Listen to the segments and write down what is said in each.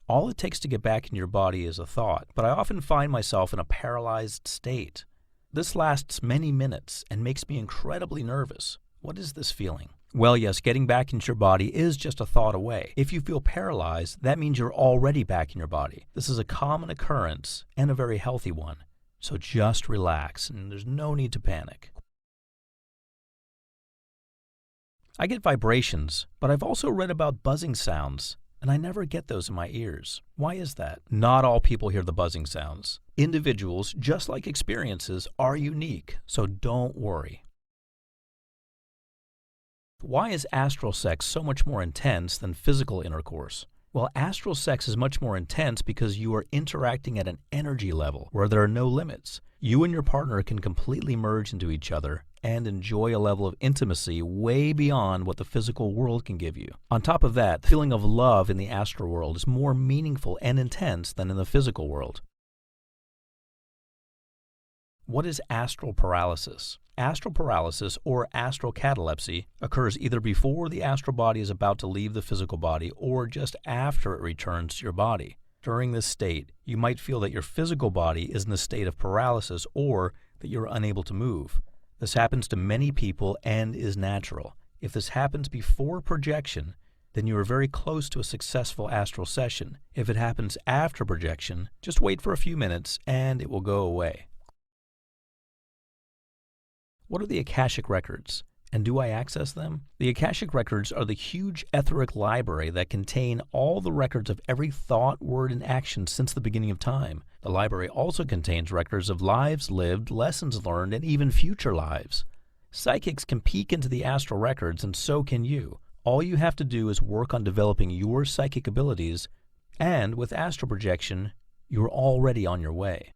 All it takes to get back in your body is a thought, but I often find myself in a paralyzed state. This lasts many minutes and makes me incredibly nervous. What is this feeling? Well, yes, getting back into your body is just a thought away. If you feel paralyzed, that means you're already back in your body. This is a common occurrence and a very healthy one. So just relax, and there's no need to panic. I get vibrations, but I've also read about buzzing sounds, and I never get those in my ears. Why is that? Not all people hear the buzzing sounds. Individuals, just like experiences, are unique, so don't worry. Why is astral sex so much more intense than physical intercourse? Well, astral sex is much more intense because you are interacting at an energy level where there are no limits. You and your partner can completely merge into each other and enjoy a level of intimacy way beyond what the physical world can give you. On top of that, the feeling of love in the astral world is more meaningful and intense than in the physical world. What is astral paralysis? Astral paralysis, or astral catalepsy, occurs either before the astral body is about to leave the physical body or just after it returns to your body. During this state, you might feel that your physical body is in a state of paralysis or that you're unable to move. This happens to many people and is natural. If this happens before projection, then you are very close to a successful astral session. If it happens after projection, just wait for a few minutes and it will go away. What are the Akashic Records, and do I access them? The Akashic Records are the huge etheric library that contain all the records of every thought, word, and action since the beginning of time. The library also contains records of lives lived, lessons learned, and even future lives. Psychics can peek into the astral records, and so can you. All you have to do is work on developing your psychic abilities, and with astral projection, you're already on your way.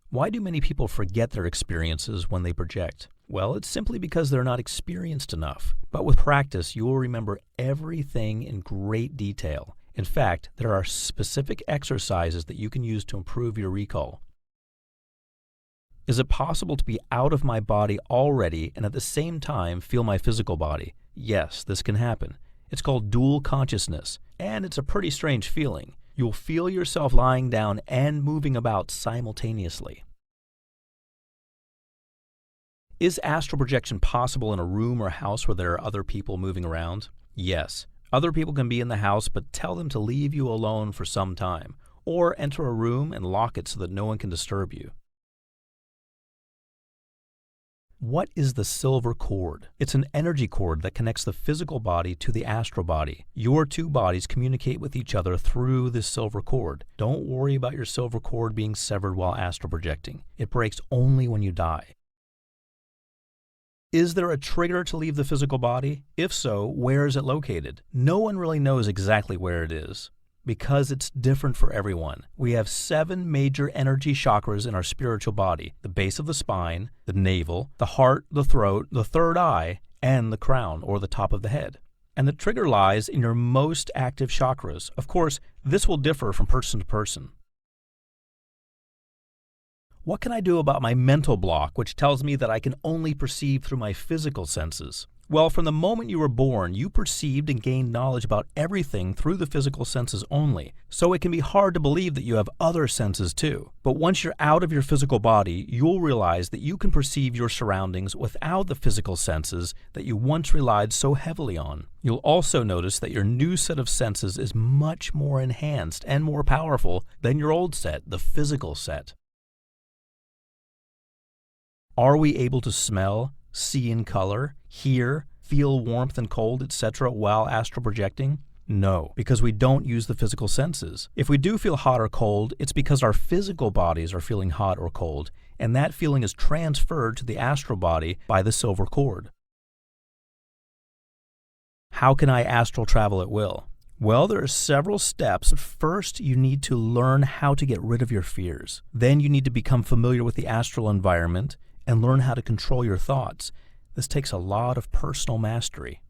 Why do many people forget their experiences when they project? Well, it's simply because they're not experienced enough. But with practice, you will remember everything in great detail. In fact, there are specific exercises that you can use to improve your recall. Is it possible to be out of my body already and at the same time feel my physical body? Yes, this can happen. It's called dual consciousness, and it's a pretty strange feeling. You'll feel yourself lying down and moving about simultaneously. Is astral projection possible in a room or house where there are other people moving around? Yes. Other people can be in the house, but tell them to leave you alone for some time, or enter a room and lock it so that no one can disturb you. What is the silver cord? It's an energy cord that connects the physical body to the astral body. Your two bodies communicate with each other through this silver cord. Don't worry about your silver cord being severed while astral projecting. It breaks only when you die. Is there a trigger to leave the physical body? If so, where is it located? No one really knows exactly where it is, because it's different for everyone. We have 7 major energy chakras in our spiritual body: the base of the spine, the navel, the heart, the throat, the third eye, and the crown, or the top of the head. And the trigger lies in your most active chakras. Of course, this will differ from person to person. What can I do about my mental block, which tells me that I can only perceive through my physical senses? Well, from the moment you were born, you perceived and gained knowledge about everything through the physical senses only, so it can be hard to believe that you have other senses too. But once you're out of your physical body, you'll realize that you can perceive your surroundings without the physical senses that you once relied so heavily on. You'll also notice that your new set of senses is much more enhanced and more powerful than your old set, the physical set. Are we able to smell, see in color, hear, feel warmth and cold, etc. while astral projecting? No, because we don't use the physical senses. If we do feel hot or cold, it's because our physical bodies are feeling hot or cold, and that feeling is transferred to the astral body by the silver cord. How can I astral travel at will? Well, there are several steps. First, you need to learn how to get rid of your fears. Then you need to become familiar with the astral environment and learn how to control your thoughts. This takes a lot of personal mastery.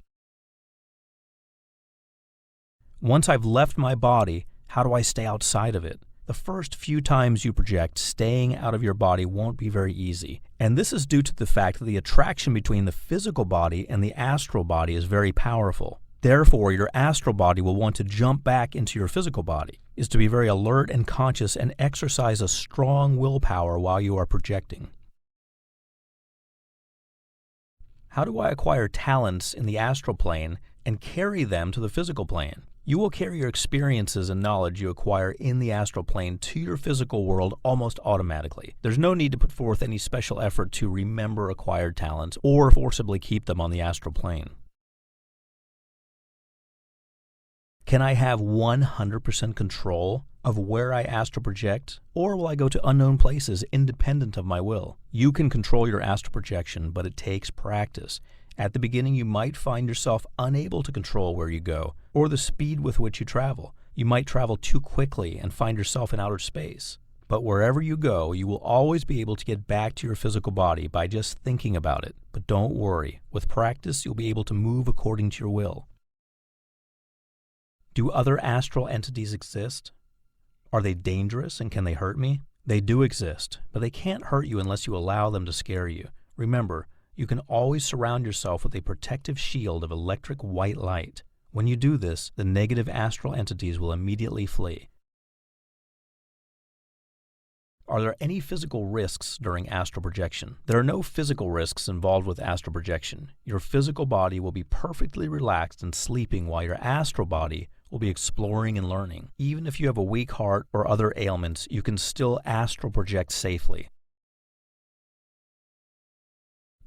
Once I've left my body, how do I stay outside of it? The first few times you project, staying out of your body won't be very easy. And this is due to the fact that the attraction between the physical body and the astral body is very powerful. Therefore, your astral body will want to jump back into your physical body, is to be very alert and conscious and exercise a strong willpower while you are projecting. How do I acquire talents in the astral plane and carry them to the physical plane? You will carry your experiences and knowledge you acquire in the astral plane to your physical world almost automatically. There's no need to put forth any special effort to remember acquired talents or forcibly keep them on the astral plane. Can I have 100% control of where I astral project, or will I go to unknown places independent of my will? You can control your astral projection, but it takes practice. At the beginning, you might find yourself unable to control where you go or the speed with which you travel. You might travel too quickly and find yourself in outer space. But wherever you go, you will always be able to get back to your physical body by just thinking about it. But don't worry, with practice, you'll be able to move according to your will. Do other astral entities exist? Are they dangerous and can they hurt me? They do exist, but they can't hurt you unless you allow them to scare you. Remember, you can always surround yourself with a protective shield of electric white light. When you do this, the negative astral entities will immediately flee. Are there any physical risks during astral projection? There are no physical risks involved with astral projection. Your physical body will be perfectly relaxed and sleeping while your astral body will be exploring and learning. Even if you have a weak heart or other ailments, you can still astral project safely.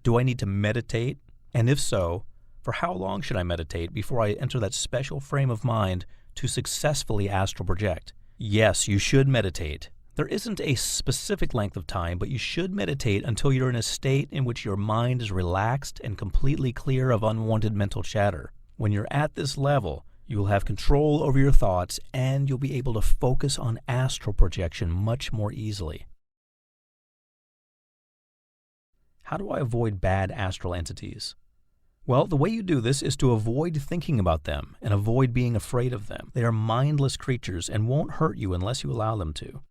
Do I need to meditate? And if so, for how long should I meditate before I enter that special frame of mind to successfully astral project? Yes, you should meditate. There isn't a specific length of time, but you should meditate until you're in a state in which your mind is relaxed and completely clear of unwanted mental chatter. When you're at this level, you will have control over your thoughts and you'll be able to focus on astral projection much more easily. How do I avoid bad astral entities? Well, the way you do this is to avoid thinking about them and avoid being afraid of them. They are mindless creatures and won't hurt you unless you allow them to.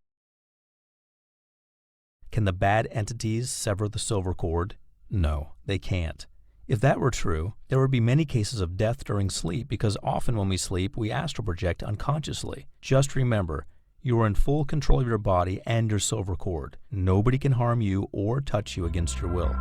Can the bad entities sever the silver cord? No, they can't. If that were true, there would be many cases of death during sleep because often when we sleep, we astral project unconsciously. Just remember, you are in full control of your body and your silver cord. Nobody can harm you or touch you against your will.